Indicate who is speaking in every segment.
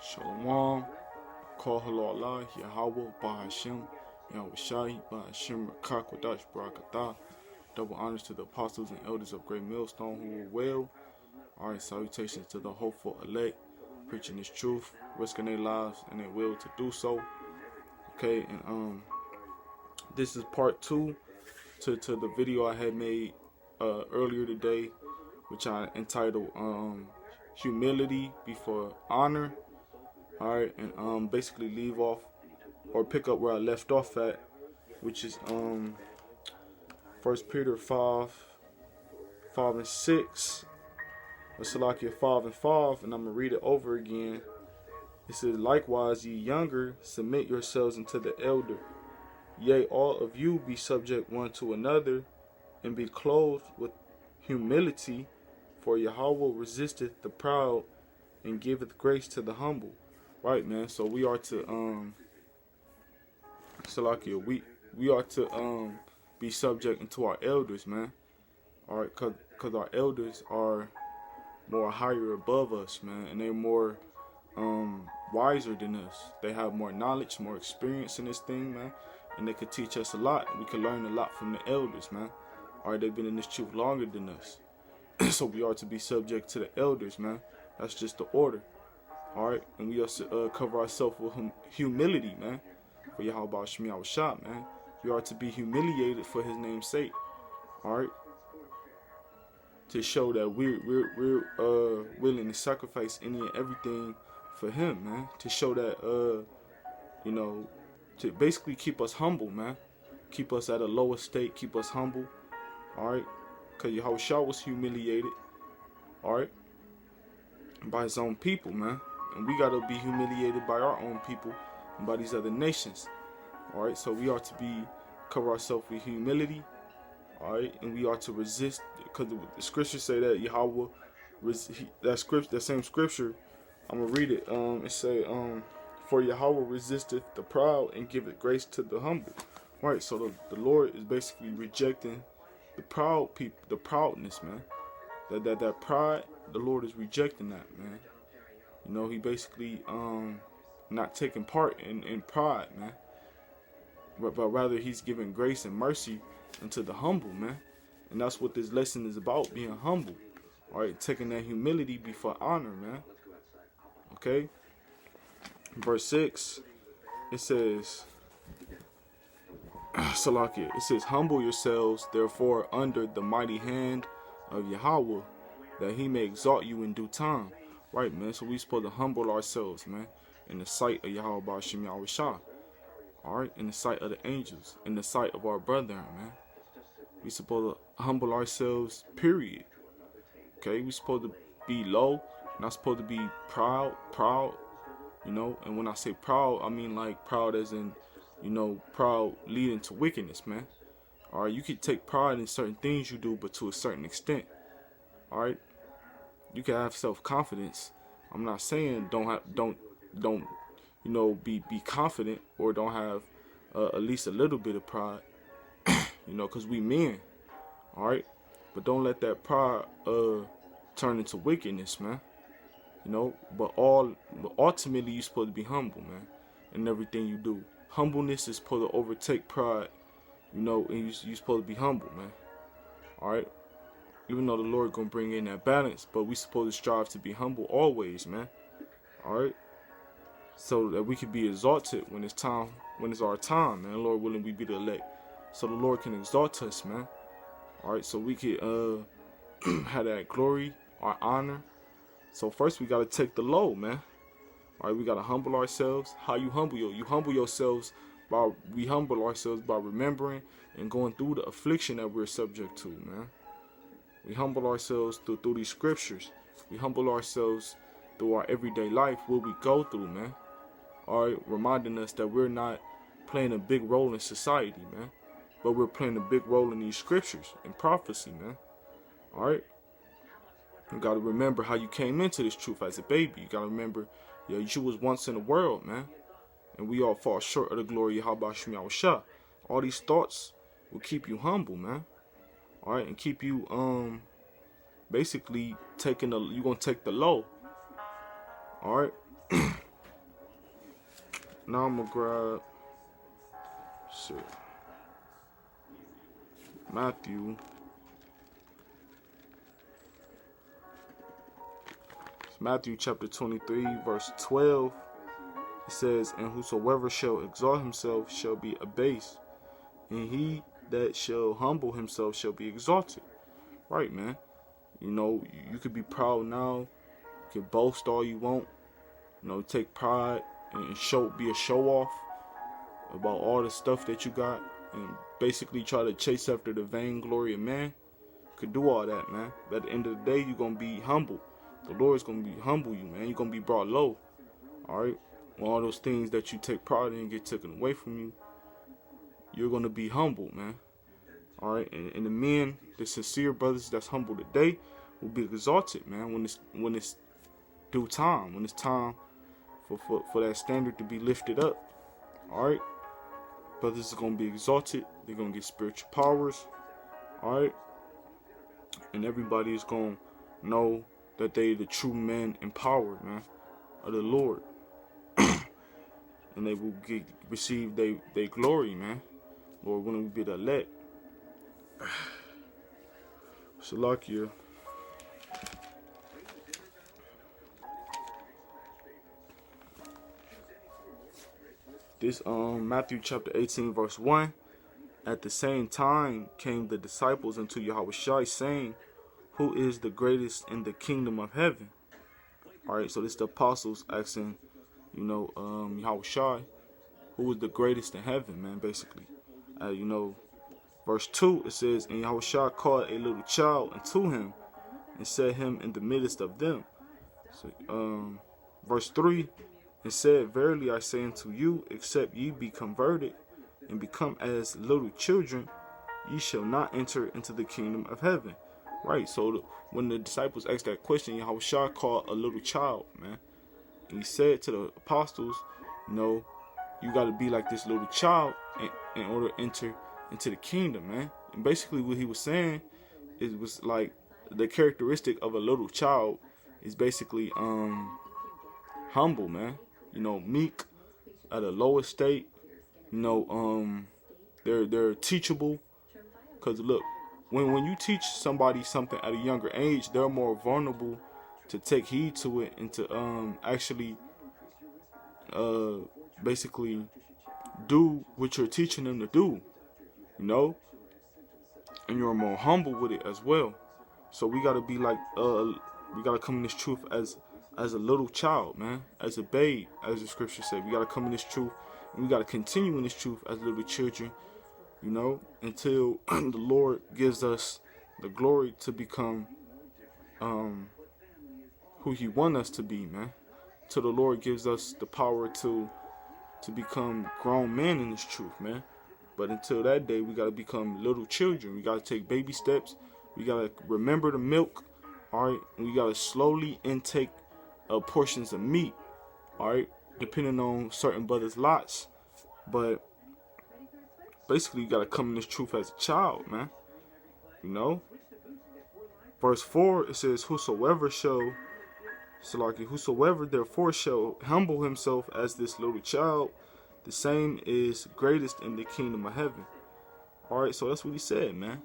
Speaker 1: Shalom, Call Allah, Yahweh, Bahashim, Yahweh Shai, Bahashim, Rakak, Wadash, Barakatah. Double honors to the apostles and elders of Great Millstone who were well. Alright, salutations to the hopeful elect, preaching this truth, risking their lives and their will to do so. Okay, and this is part 2 to the video I had made earlier today, which I entitled Humility Before Honor. Alright, and basically leave off or pick up where I left off at, which is 1 Peter 5:5-6, or Salakia 5:5, and I'm gonna read it over again. It says, "Likewise, ye younger, submit yourselves unto the elder. Yea, all of you be subject one to another, and be clothed with humility, for Yahweh resisteth the proud, and giveth grace to the humble." Right, man. So we are to Salakia, we are to be subject unto our elders, man. Alright, cause our elders are more higher above us, man, and they're more wiser than us. They have more knowledge, more experience in this thing, man, and they could teach us a lot. We can learn a lot from the elders, man. Alright, they've been in this truth longer than us. So we are to be subject to the elders, man. That's just the order. Alright, and we also cover ourselves with humility, man. For Yahweh Shemi Awashah, man. We are to be humiliated for his name's sake. Alright? To show that we're willing to sacrifice any and everything for him, man. To show that you know, to basically keep us humble, man. Keep us at a lower state, keep us humble. Alright? Because Yahushua was humiliated. Alright? By his own people, man. And we gotta be humiliated by our own people and by these other nations. Alright, so we are to cover ourselves with humility. Alright, and we are to resist, because the scriptures say that Yahweh, that same scripture, I'm gonna read it. It say, "For Yahweh resisteth the proud and giveth grace to the humble." Right, so the Lord is basically rejecting the proud people, the proudness, man. That pride, the Lord is rejecting that, man. You know, he basically not taking part in pride, man. But rather he's giving grace and mercy unto the humble, man. And that's what this lesson is about, being humble. Alright, taking that humility before honor, man. Okay? Verse 6, it says, Salakia, it says, "Humble yourselves, therefore, under the mighty hand of Yahweh, that he may exalt you in due time." Right, man. So we supposed to humble ourselves, man, in the sight of Yahweh Ba'ashim Yahushua. Alright, in the sight of the angels, in the sight of our brethren, man. We supposed to humble ourselves, period. Okay, we supposed to be low, not supposed to be proud, you know. And when I say proud, I mean like proud as in, you know, proud leading to wickedness, man. Alright, you can take pride in certain things you do, but to a certain extent. Alright, you can have self-confidence. I'm not saying don't you know, be confident, or don't have at least a little bit of pride. You know, because we men. Alright, but don't let that pride turn into wickedness, man. You know, but ultimately you're supposed to be humble, man, in everything you do. Humbleness is supposed to overtake pride, you know, and you're supposed to be humble, man. Alright, even though the Lord gonna bring in that balance, but we supposed to strive to be humble always, man. Alright, so that we can be exalted when it's time, when it's our time, man. Lord willing, we be the elect, so the Lord can exalt us, man. Alright, so we can have that glory, our honor. So first we gotta take the low, man. Alright, we gotta humble ourselves. How you humble you humble yourselves by, we humble ourselves by remembering and going through the affliction that we're subject to, man. We humble ourselves through these scriptures. We humble ourselves through our everyday life, what we go through, man. Alright, reminding us that we're not playing a big role in society, man, but we're playing a big role in these scriptures and prophecy, man. Alright, you gotta remember how you came into this truth as a baby. You gotta remember, yeah, you was once in the world, man, and we all fall short of the glory of Yahweh Shemi Awashah. All these thoughts will keep you humble, man. Alright, and keep you basically you're gonna take the low. Alright. Now I'm gonna grab shit. Matthew chapter 23, verse 12. It says, "And whosoever shall exalt himself shall be abased, and he that shall humble himself shall be exalted." Right, man. You know, you could be proud now. You can boast all you want. You know, take pride and be a show off about all the stuff that you got, and basically try to chase after the vainglory of man. You could do all that, man. But at the end of the day, you're gonna be humble. The Lord's gonna be humble you, man. You're gonna be brought low. Alright? When all those things that you take pride in get taken away from you, you're gonna be humble, man. Alright, and the men, the sincere brothers that's humble today will be exalted, man, when it's due time, when it's time for that standard to be lifted up. Alright? Brothers are gonna be exalted, they're gonna get spiritual powers, alright? And everybody is gonna know that they the true men empowered, man, of the Lord. And they will receive their glory, man. Lord, when we be the elect. Shalakia. This Matthew chapter 18 verse 1. At the same time came the disciples unto Yahushua, saying, "Who is the greatest in the kingdom of heaven?" Alright, so this is the apostles asking, you know, Yahushua, who is the greatest in heaven, man, basically. You know, verse 2, it says, "And Yahushua called a little child unto him, and set him in the midst of them." So, verse 3, it said, "Verily I say unto you, except ye be converted, and become as little children, ye shall not enter into the kingdom of heaven." Right, so when the disciples asked that question, Yahushua called a little child, man. And he said to the apostles, you know, you got to be like this little child in order to enter into the kingdom, man. And basically what he was saying, it was like the characteristic of a little child is basically humble, man. You know, meek, at a lower state. You know, they're teachable. Because look, when you teach somebody something at a younger age, they're more vulnerable to take heed to it and to actually basically do what you're teaching them to do, you know, and you're more humble with it as well. So we gotta be like, we gotta come in this truth as a little child, man, as a babe, as the scripture said. We gotta come in this truth, and we gotta continue in this truth as little children, you know, until the Lord gives us the glory to become who He wants us to be, man. Till the Lord gives us the power to become grown men in this truth, man. But until that day, we gotta become little children. We gotta take baby steps. We gotta remember the milk, all right. We gotta slowly intake portions of meat, all right, depending on certain brothers' lots. But basically, you gotta come in this truth as a child, man. You know. Verse 4, it says, "Whosoever therefore shall humble himself as this little child, the same is greatest in the kingdom of heaven." Alright, so that's what he said, man.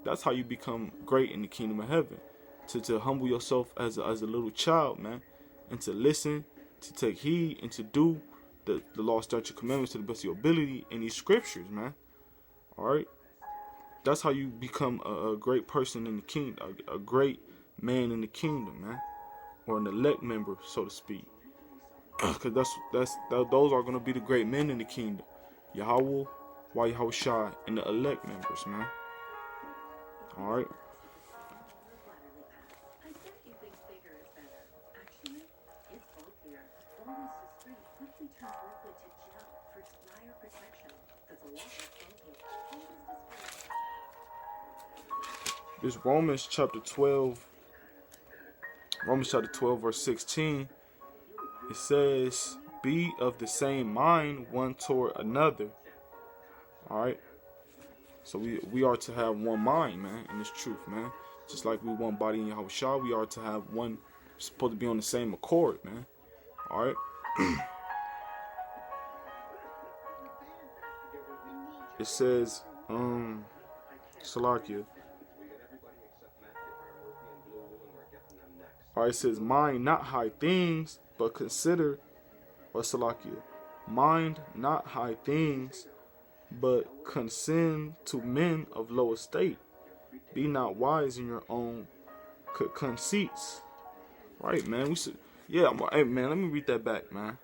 Speaker 1: That's how you become great in the kingdom of heaven. To humble yourself as a little child, man. And to listen, to take heed, and to do the law, statute, commandments to the best of your ability in these scriptures, man. Alright? That's how you become a great person in the kingdom, a great man in the kingdom, man. Or an elect member, so to speak. Because those are going to be the great men in the kingdom. Yahweh, Yahushua, and the elect members, man. Alright. This Romans chapter 12 verse 16, it says, "Be of the same mind one toward another." Alright. So we are to have one mind, man, in this truth, man. Just like we one body in Yahushua, we are to have one, supposed to be on the same accord, man. Alright. it says, Salakia. Alright, it says, mind not high things, but consider, or Salakia, mind not high things, but condescend to men of low estate. Be not wise in your own conceits. Right, man. Hey, man, let me read that back, man.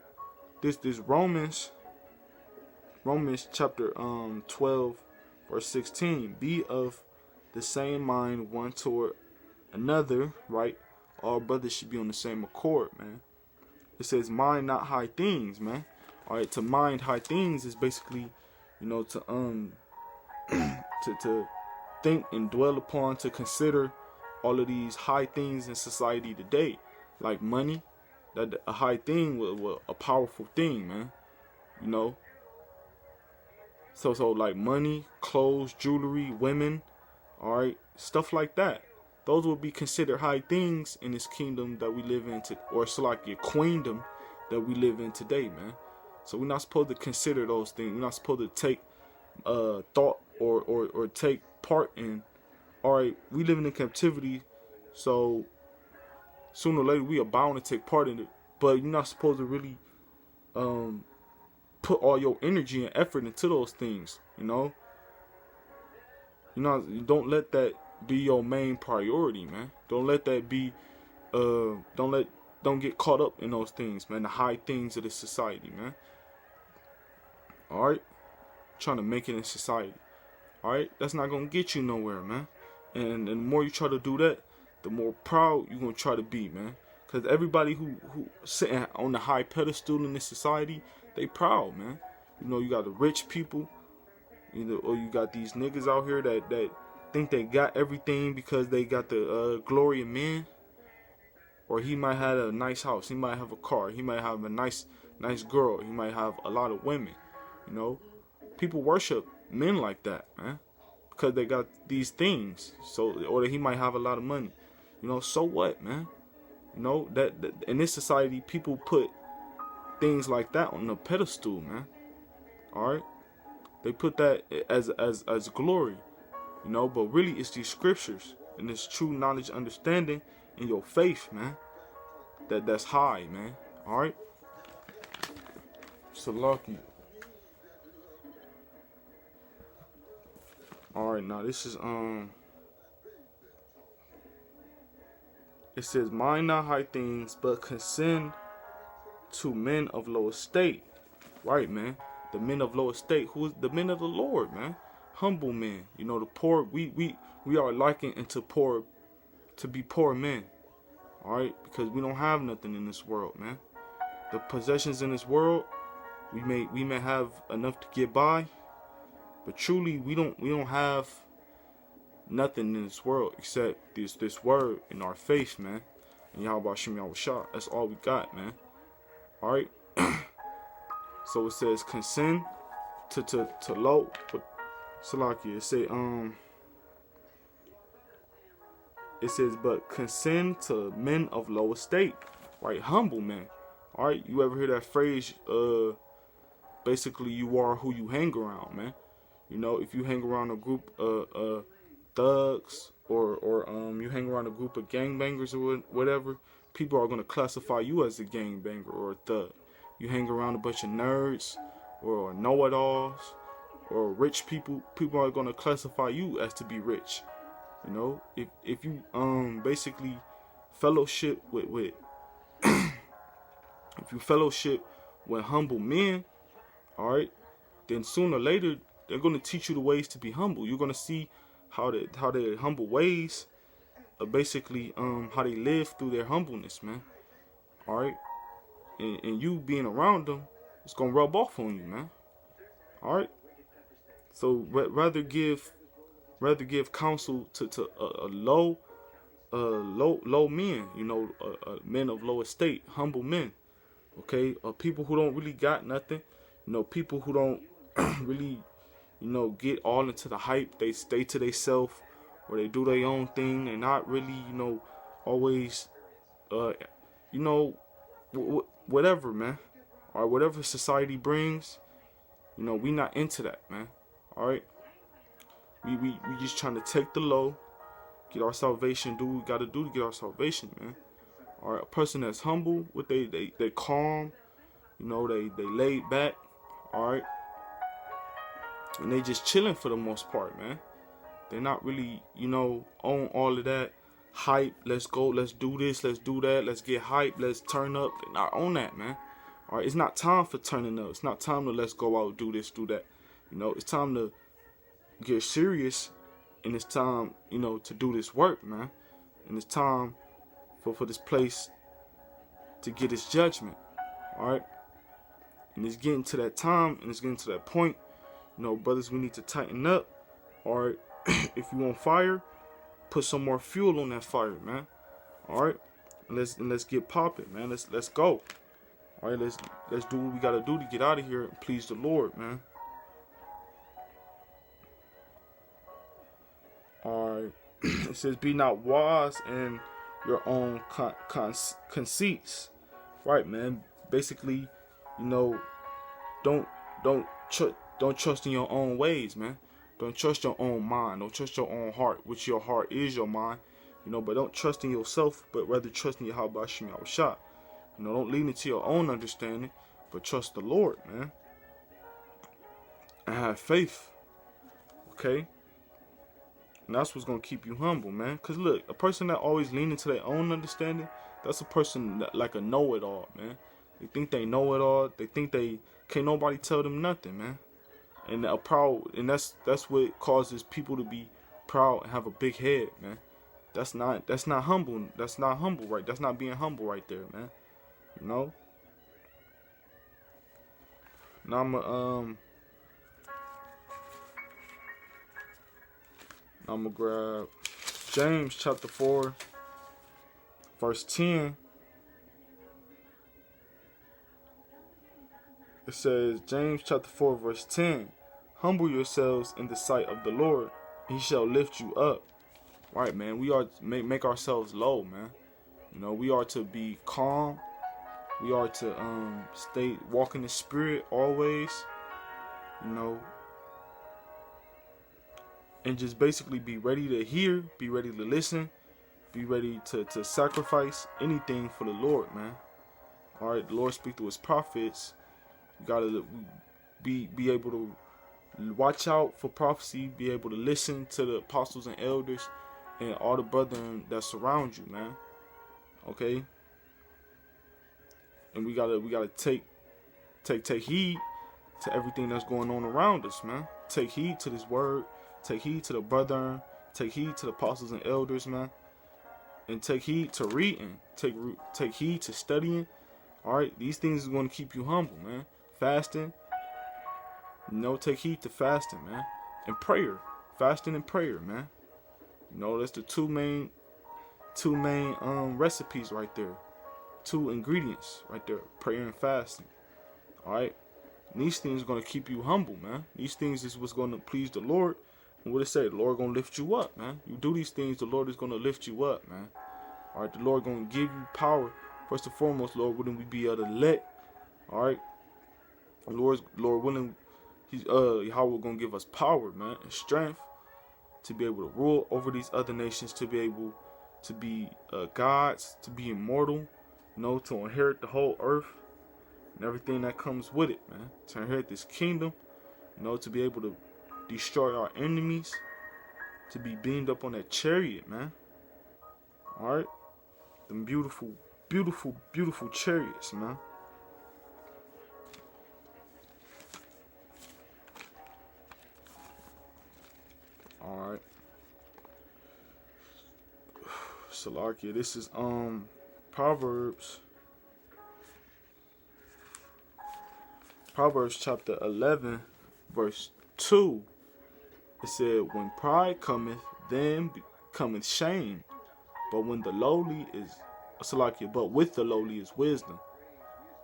Speaker 1: This Romans chapter 12 verse 16. Be of the same mind one toward another, right? All brothers should be on the same accord, man. It says mind not high things, man. All right, to mind high things is basically, to to think and dwell upon, to consider all of these high things in society today, like money. That a high thing was a powerful thing, man. So like money, clothes, jewelry, women, all right, stuff like that. Those would be considered high things in this kingdom that we live in, or it's like a queendom that we live in today, man. So we're not supposed to consider those things. We're not supposed to take thought or take part in. All right, we living in captivity, so sooner or later we are bound to take part in it. But you're not supposed to really put all your energy and effort into those things. You don't let that be your main priority, man. Don't let that be. Don't get caught up in those things, man. The high things of this society, man. All right, trying to make it in society. All right, that's not gonna get you nowhere, man. And the more you try to do that, the more proud you're gonna try to be, man. Cause everybody who sitting on the high pedestal in this society, they proud, man. You got the rich people, or you got these niggas out here that think they got everything because they got the glory of men. Or he might have a nice house, he might have a car, he might have a nice girl, he might have a lot of women. People worship men like that, man, because they got these things. Or that he might have a lot of money. So what, man? That in this society, people put things like that on a pedestal, man. All right, they put that as glory, But really, it's these scriptures and this true knowledge, understanding, and your faith, man. That's high, man. All right. So lucky. All right, now this is It says, mind not high things, but condescend to men of low estate. Right, man. The men of low estate. Who is the men of the Lord, man? Humble men. The poor. We are likened into poor, to be poor men. All right, because we don't have nothing in this world, man. The possessions in this world, we may have enough to get by, but truly we don't have nothing in this world except this word in our faith, man. And Yahweh Shem Yahweh Shah. That's all we got, man. All right. So it says consent to low. Salakia. It says, but consent to men of low estate, right? Humble men. All right. You ever hear that phrase? Basically, you are who you hang around, man. If you hang around a group thugs or you hang around a group of gangbangers or whatever, people are gonna classify you as a gangbanger or a thug. You hang around a bunch of nerds or know-it-alls or rich people, people are gonna classify you as to be rich. If you basically fellowship with if you fellowship with humble men, all right, then sooner or later they're gonna teach you the ways to be humble. You're gonna see how their humble ways, basically how they live through their humbleness, man. All right, and you being around them, it's gonna rub off on you, man. All right. So rather give counsel to a low men, men of low estate, humble men. Okay, people who don't really got nothing, people who don't really, get all into the hype. They stay to themselves, or they do their own thing. They're not really, always, whatever, man. Or whatever society brings, we not into that, man. All right. We just trying to take the low, get our salvation, do what we got to do to get our salvation, man. All right. A person that's humble, they calm, you know, they laid back. All right. And they just chilling for the most part, man. They're not really, you know, on all of that hype. Let's go, let's do this, let's do that, let's get hype, let's turn up. They're not on that, man. All right, it's not time for turning up. It's not time to let's go out, do this, do that. You know, it's time to get serious, and it's time, you know, to do this work, man. And it's time for this place to get its judgment. All right, and it's getting to that time, and it's getting to that point. You know, brothers, we need to tighten up. All right, if you want fire, put some more fuel on that fire, man. All right, and let's get popping, man. Let's go. All right, let's do what we gotta do to get out of here and please the Lord, man. All right, it says, "Be not wise in your own conceits." Right, man. Basically, you know, don't trust in your own ways, man. Don't trust your own mind. Don't trust your own heart, which your heart is your mind. You know, but don't trust in yourself, but rather trust in Yahweh Hashem Yahushua. You know, don't lean into your own understanding, but trust the Lord, man. And have faith. Okay? And that's what's going to keep you humble, man. Because look, a person that always leans into their own understanding, that's a person that, like a know-it-all, man. They think they know it all. They think they can't nobody tell them nothing, man. And that's what causes people to be proud and have a big head, man. That's not humble. That's not humble, right? That's not being humble right there, man. You know? Now I'm gonna grab James chapter 4, verse 10. It says, James chapter 4, verse 10, "Humble yourselves in the sight of the Lord, and he shall lift you up." Right, man. We are to make ourselves low, man. You know, we are to be calm. We are to walk in the spirit always. You know, and just basically be ready to hear, be ready to listen, be ready to sacrifice anything for the Lord, man. All right, the Lord speak through his prophets. You gotta be able to watch out for prophecy, be able to listen to the apostles and elders and all the brethren that surround you, man. Okay? And we gotta take heed to everything that's going on around us, man. Take heed to this word, take heed to the brethren, take heed to the apostles and elders, man. And take heed to reading, take heed to studying. All right, these things are going to keep you humble, man. Fasting, you know, take heed to fasting, man, and prayer. Fasting and prayer, man. You know, that's the two main recipes right there. Two ingredients right there: prayer and fasting. All right, and these things are going to keep you humble, man. These things is what's going to please the Lord. And what it say, the Lord going to lift you up, man. You do these things, the Lord is going to lift you up, man. All right, the Lord going to give you power. First and foremost, Lord, wouldn't we be able to let? All right, Lord willing, Yahweh gonna give us power, man, and strength to be able to rule over these other nations, to be able to be gods, to be immortal, you know, to inherit the whole earth and everything that comes with it, man. To inherit this kingdom, you know, to be able to destroy our enemies, to be beamed up on that chariot, man. All right, them beautiful, beautiful, beautiful chariots, man. Alright. Salakia, this is Proverbs chapter 11, verse 2. It said, "When pride cometh, then cometh shame. But when the lowly is Salakia, but with the lowly is wisdom."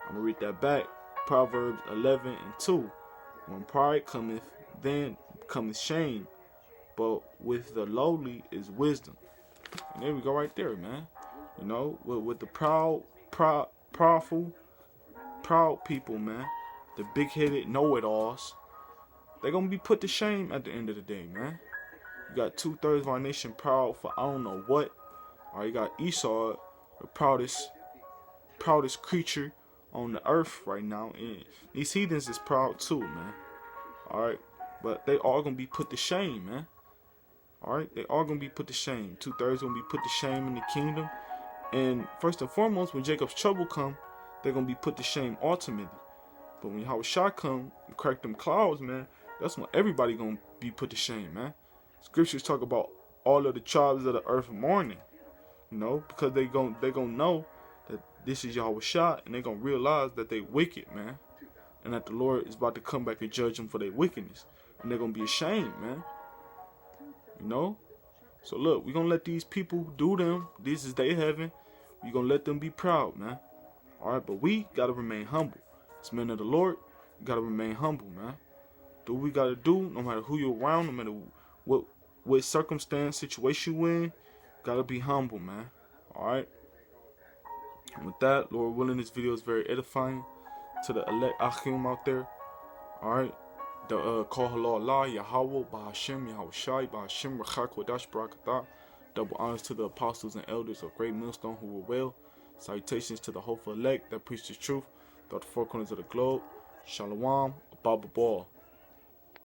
Speaker 1: I'm gonna read that back. Proverbs 11 and 2. "When pride cometh, then cometh shame. But with the lowly is wisdom." And there we go right there, man. You know, with the proud people, man. The big-headed know-it-alls. they're going to be put to shame at the end of the day, man. You got 2/3 of our nation proud for I don't know what. All right, you got Esau, the proudest creature on the earth right now. And these heathens is proud too, man. All right, but they all going to be put to shame, man. All right, they all going to be put to shame. 2/3 going to be put to shame in the kingdom. And first and foremost, when Jacob's trouble come, they're going to be put to shame ultimately. But when Yahushua come and crack them clouds, man, that's when everybody going to be put to shame, man. Scriptures talk about all of the tribes of the earth mourning, you know, because they gonna know that this is Yahushua, and they going to realize that they wicked, man. And that the Lord is about to come back and judge them for their wickedness. And they're going to be ashamed, man. You know? So look, we're going to let these people do them. This is their heaven. We're going to let them be proud, man. Alright, but we got to remain humble. As men of the Lord, we got to remain humble, man. Do what we got to do, no matter who you're around, no matter what circumstance, situation you in, got to be humble, man. Alright? And with that, Lord willing, this video is very edifying to the elect Achim out there. Alright? The call Allah, Yahweh, Bahashem, Yahushai, Bahashem, Rachak, Wadash, Barakatah. Double honors to the apostles and elders of Great Millstone who were well. Salutations to the hopeful elect that preach the truth throughout the four corners of the globe. Shalom, Abba Ball.